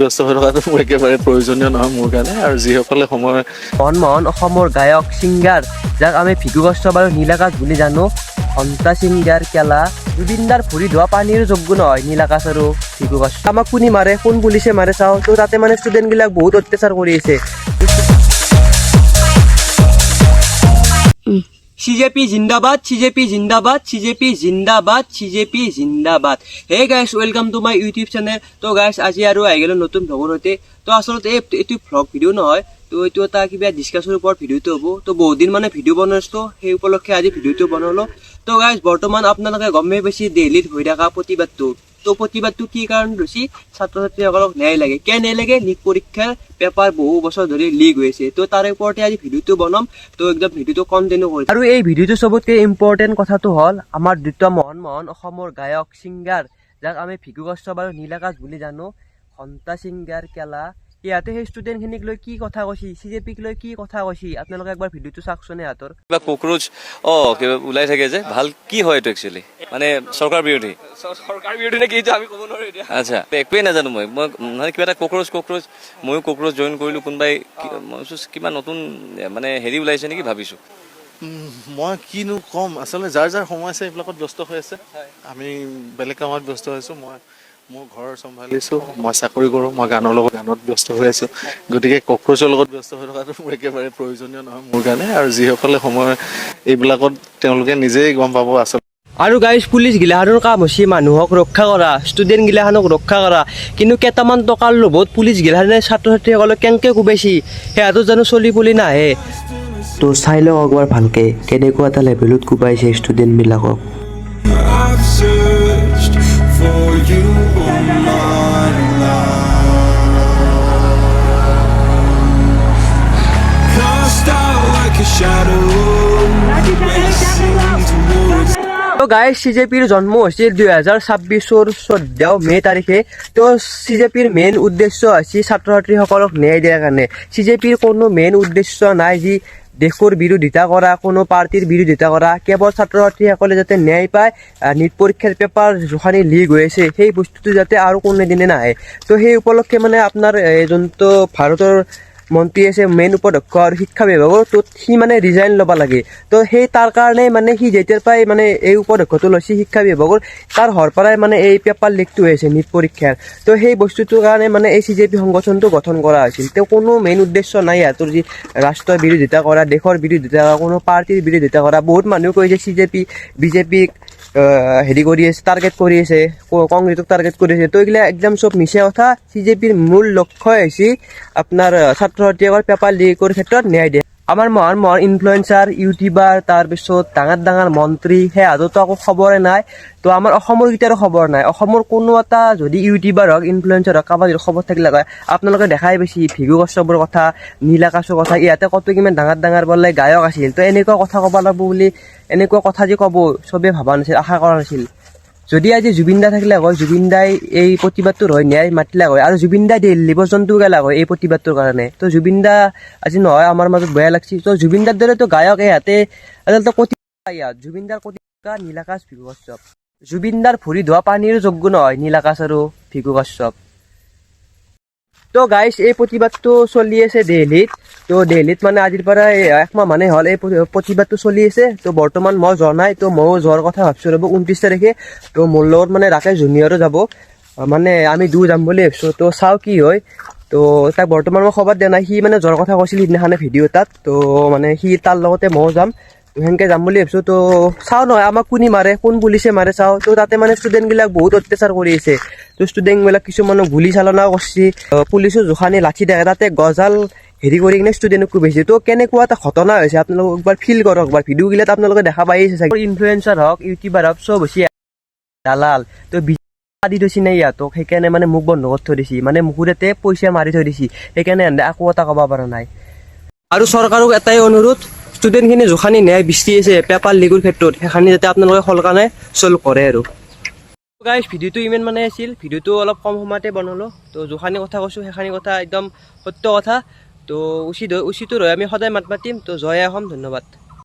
ব্যস্ত হৈ থকাটো মোৰ একেবাৰে প্ৰয়োজনীয় নহয় মোৰ কাৰণে। আৰু যিসকলে সময় মনমোহন অসমৰ গায়ক ছিংগাৰ যাক আমি ভিকু কশ্যপ আৰু নীল আকাশ বুলি জানো, ঘণ্টা ছিংগাৰ কেলা জুবিনদাৰ ভৰি ধোৱা পানীৰ যোগ্য নহয় নীল আকাশ আৰু ভিকু কশ্যপ। আমাক কোনে মাৰে, কোন পুলিচে মাৰে চাওঁ। তো তাতে মানে ষ্টুডেণ্টবিলাক বহুত অত্যাচাৰ কৰি আছে। CJP জিন্দাবাদ, CJP জিন্দাবাদ, CJP জিন্দাবাদ, CJP জিন্দাবাদ। হে গাইছ, welcome to my YouTube channel. তো গাইছ, আজি আৰু আহি গ'লো নতুন ভ্লগৰ সৈতে। তো আচলতে এইটো ভ্লগ ভিডিঅ' নহয়, তো এইটো এটা কিবা ডিছকাছৰ ওপৰত ভিডিঅ'টো হ'ব। তো বহুত দিন মানে ভিডিঅ' বনাইছোঁ, সেই উপলক্ষে আজি ভিডিঅ'টো বনালোঁ। তো গাইছ, বৰ্তমান আপোনালোকে গমেই পাইছে দিল্লীত হৈ থকা প্ৰতিবাদটো। তো প্ৰতিবাদটো কি কাৰণ হৈছে? ছাত্ৰ ছাত্ৰীসকলক ন্যায় লাগে। কিয় ন্যায় লাগে? নিট পৰীক্ষাৰ পেপাৰ বহু বছৰ ধৰি লিক হৈ আছে। তো তাৰে ওপৰতে আজি ভিডিঅ'টো বনাম। তো একদম ভিডিঅ'টো কণ্টিনিউ কৰিম। আৰু এই ভিডিঅ'টো চবতকৈ ইম্পৰ্টেণ্ট কথাটো হ'ল আমাৰ দুটা মনমোহন অসমৰ গায়ক ছিংগাৰ যাক আমি ভিকু কশ্যপ আৰু নীল আকাশ বুলি জানো, ঘণ্টা ছিংগাৰ কেলা, ইয়াতে সেই ষ্টুডেণ্টখিনিক লৈ কি কথা কৈছি, CJPক লৈ কি কথা কৈছি, আপোনালোকে একবাৰ ভিডিঅ'টো চাওকচোন। সিহঁতৰ কিবা কক্ৰোচ কিবা ওলাই থাকে যে, ভাল কি হয় এইটো একচুৱেলি? মানে চৰকাৰ বিৰোধী নে কি আমি ক'ব নোৱাৰো এতিয়া। আচ্ছা, একোৱেই নাজানো মই মানে কিবা এটা কক্ৰোচ ময়ো কক্ৰোচ জইন কৰিলোঁ। কোনোবাই মই কিবা নতুন মানে হেৰি ওলাইছে নেকি ভাবিছোঁ। মই কিনো ক'ম, আচলতে যাৰ যাৰ সময় আছে এইবিলাকত ব্যস্ত হৈ আছে। আমি বেলেগ কামত ব্যস্ত হৈছোঁ। মই মোৰ ঘৰ চম্ভালিছোঁ, মই চাকৰি কৰোঁ, মই গানত ব্যস্ত হৈ আছোঁ। গতিকে কক্ৰোচৰ লগত ব্যস্ত হৈ থকাটো মোৰ একেবাৰে প্ৰয়োজনীয় নহয় মোৰ কাৰণে। আৰু যিসকলে সময় এইবিলাকত তেওঁলোকে নিজেই গম পাব আচলতে। আৰু গাইজ, পুলিচ গিলাখনৰ কাম হৈছে মানুহক ৰক্ষা কৰা, ষ্টুডেণ্ট গিলাখনক ৰক্ষা কৰা। কিন্তু কেইটামান টকাৰ লোভত পুলিচ গিলাখনে ছাত্ৰ ছাত্ৰীসকলক কেনেকৈ কোবাইছি, সেয়াতো জানো চলি পুলি নাহে। তো চাই লওক একবাৰ ভালকৈ কেনেকুৱা এটা লেভেলত কোবাইছে ষ্টুডেণ্টবিলাকক। I've searched for you all my life, cast out like a shadow, racing towards. তো গাইজ, CJPৰ জন্ম হৈছিল 2026 14 মে তাৰিখে। তো CJPৰ মেইন উদ্দেশ্য হৈছে ছাত্ৰ ছাত্ৰীসকলক ন্যায় দিয়াৰ কাৰণে। CJPৰ কোনো মেইন উদ্দেশ্য নাই যি দেশৰ বিৰোধিতা কৰা, কোনো পাৰ্টিৰ বিৰোধিতা কৰা। কেৱল ছাত্ৰ ছাত্ৰীসকলে যাতে ন্যায় পায়, নিট পৰীক্ষাৰ পেপাৰ যিখিনি লিক হৈ আছে সেই বস্তুটো যাতে আৰু কোনোদিনে নাহে। তো সেই উপলক্ষে মানে আপোনাৰ যোনটো ভাৰতৰ মন্ত্ৰী আছে মেইন উপাধ্যক্ষ আৰু শিক্ষা বিভাগৰ, তো সি মানে ৰিজাইন ল'ব লাগে। তো সেই তাৰ কাৰণে মানে সি যেতিয়াৰ পৰাই মানে এই উপাধ্যক্ষটো লৈছে শিক্ষা বিভাগৰ, তাৰ হোৱাৰ পৰাই মানে এই পেপাৰ লিকটো হৈ আছে নিট পৰীক্ষাৰ। তো সেই বস্তুটোৰ কাৰণে মানে এই CJP সংগঠনটো গঠন কৰা হৈছিল। তেওঁ কোনো মেইন উদ্দেশ্য নাই সিহঁতৰ যি ৰাষ্ট্ৰৰ বিৰোধিতা কৰা, দেশৰ বিৰোধিতা কৰা, কোনো পাৰ্টিৰ বিৰোধিতা কৰা। বহুত মানুহে কৈছে CJP BJPক হেৰি কৰি আছে, টাৰ্গেট কৰি আছে, কংগ্ৰেছক টাৰ্গেট কৰি আছে। তো এইগিলা একদম চব মিছা কথা। CJPৰ মূল লক্ষ্যই হৈছে আপোনাৰ ছাত্ৰ ছাত্ৰীসকল পেপাৰ লিকৰ ক্ষেত্ৰত ন্যায় দিয়ে। আমাৰ মহান ইনফ্লুৱেঞ্চাৰ, ইউটিউবাৰ, তাৰপিছত ডাঙৰ মন্ত্ৰী, সেয়াতো একো খবৰে নাই। তো আমাৰ অসমৰ কেতিয়াও খবৰ নাই। অসমৰ কোনো এটা যদি ইউটিউবাৰ হওক, ইনফ্লুৱেঞ্চাৰ হওক, কাৰোবাৰ যদি খবৰ থাকিলে হয়, আপোনালোকে দেখাই পাইছে ভিকু কশ্যপৰ কথা, নীল আকাশৰ কথা। ইয়াতে কত কিমান ডাঙৰ বোলে গায়ক আছিল। তো এনেকুৱা কথা ক'ব লাগিব বুলি, এনেকুৱা কথা যে ক'ব চবেই ভবা নাছিল, আশা কৰা নাছিল। যদি আজি জুবিন দা থাকিলে হয়, জুবিন দাই এই প্ৰতিবাদটোৰ হয় ন্যায় মাতিলে হয়, আৰু জুবিন দাই দিল্লী পৰ্যন্ত গেলা হয় এই প্ৰতিবাদটোৰ কাৰণে। তো জুবিন দা আজি নহয়, আমাৰ মাজত বেয়া লাগছে। তো জুবিন দাৰ দৰেতো গায়ক ইয়াতে আচলতে জুবিন দাৰ নীল আকাশ, ভিকু কশ্যপ। জুবিন দাৰ ভৰি ধোৱা পানীৰ যোগ্য নহয় নীল আকাশ আৰু ভিকু কশ্যপ। তো গাইছ, এই প্ৰতিবাদটো চলি আছে দিল্লীত। তো দিল্লীত মানে আজিৰ পৰা 1 মাহ মানে হ'ল এই প্ৰতিবাদটো চলি আছে। তো বৰ্তমান মই যোৱা নাই। তো ময়ো যোৱাৰ কথা ভাবছোঁ ৰ'ব 29 তাৰিখে। তো মোৰ লগত মানে ৰাকেশ জুনিয়ৰো যাব, মানে আমি দুয়ো যাম বুলি ভাবিছোঁ। তো চাওঁ কি হয়। তো তাক বৰ্তমান মই খবৰ দিয়া নাই। সি মানে যোৱাৰ কথা কৈছিল সিদিনাখনে ভিডিঅ' এটাত। তো মানে সি তাৰ লগতে ময়ো যাম, সেনেকৈ যাম বুলি ভাবিছোঁ। তো চাওঁ নহয় আমাক কোনে মাৰে, কোন পুলিচে মাৰে চাওঁ। তো তাতে মানে ষ্টুডেণ্টবিলাক বহুত অত্যাচাৰ কৰি আছে। তো ষ্টুডেণ্টবিলাক কিছুমানক গুলী চালনাও কৰিছে, পুলিচো জোখানি লাঠি থাকে, তাতে গজাল হেৰি কৰি কিনে ষ্টুডেণ্টক কোবাইছে। তো কেনেকুৱা এটা ঘটনা হৈছে আপোনালোকে একবাৰ ফিল কৰক। একবাৰ ভিডিঅ'গিলাত আপোনালোকে দেখা পাইছে চাগে। ইনফ্লুৱেঞ্চাৰ হওক, ইউটিউবাৰ হওক, চব হৈছে দালাল। তো দি থৈছে নাই ইয়াতক, সেইকাৰণে মানে মোক বন্ধ কৰি থৈ দিছে, মানে মুখতে পইচা মাৰি থৈ দিছে। সেইকাৰণে একো এটা ক'ব পৰা নাই। আৰু চৰকাৰক এটাই অনুৰোধ, ষ্টুডেণ্টখিনি জোখানি ন্যায় বিচাৰি আছে পেপাৰ লিকৰ ক্ষেত্ৰত, সেইখিনি যাতে আপোনালোকে সোনকালে চল্ভ কৰে আৰু। গাইজ, ভিডিঅ'টো ইমান মানে আছিল, ভিডিঅ'টো অলপ কম সময়তে বনালোঁ। তো জোখানি কথা কৈছোঁ, সেইখিনি কথা একদম সত্য কথা। তো উচিত হৈ আমি সদায় মাত মাতিম। তো জয় অসম, ধন্যবাদ।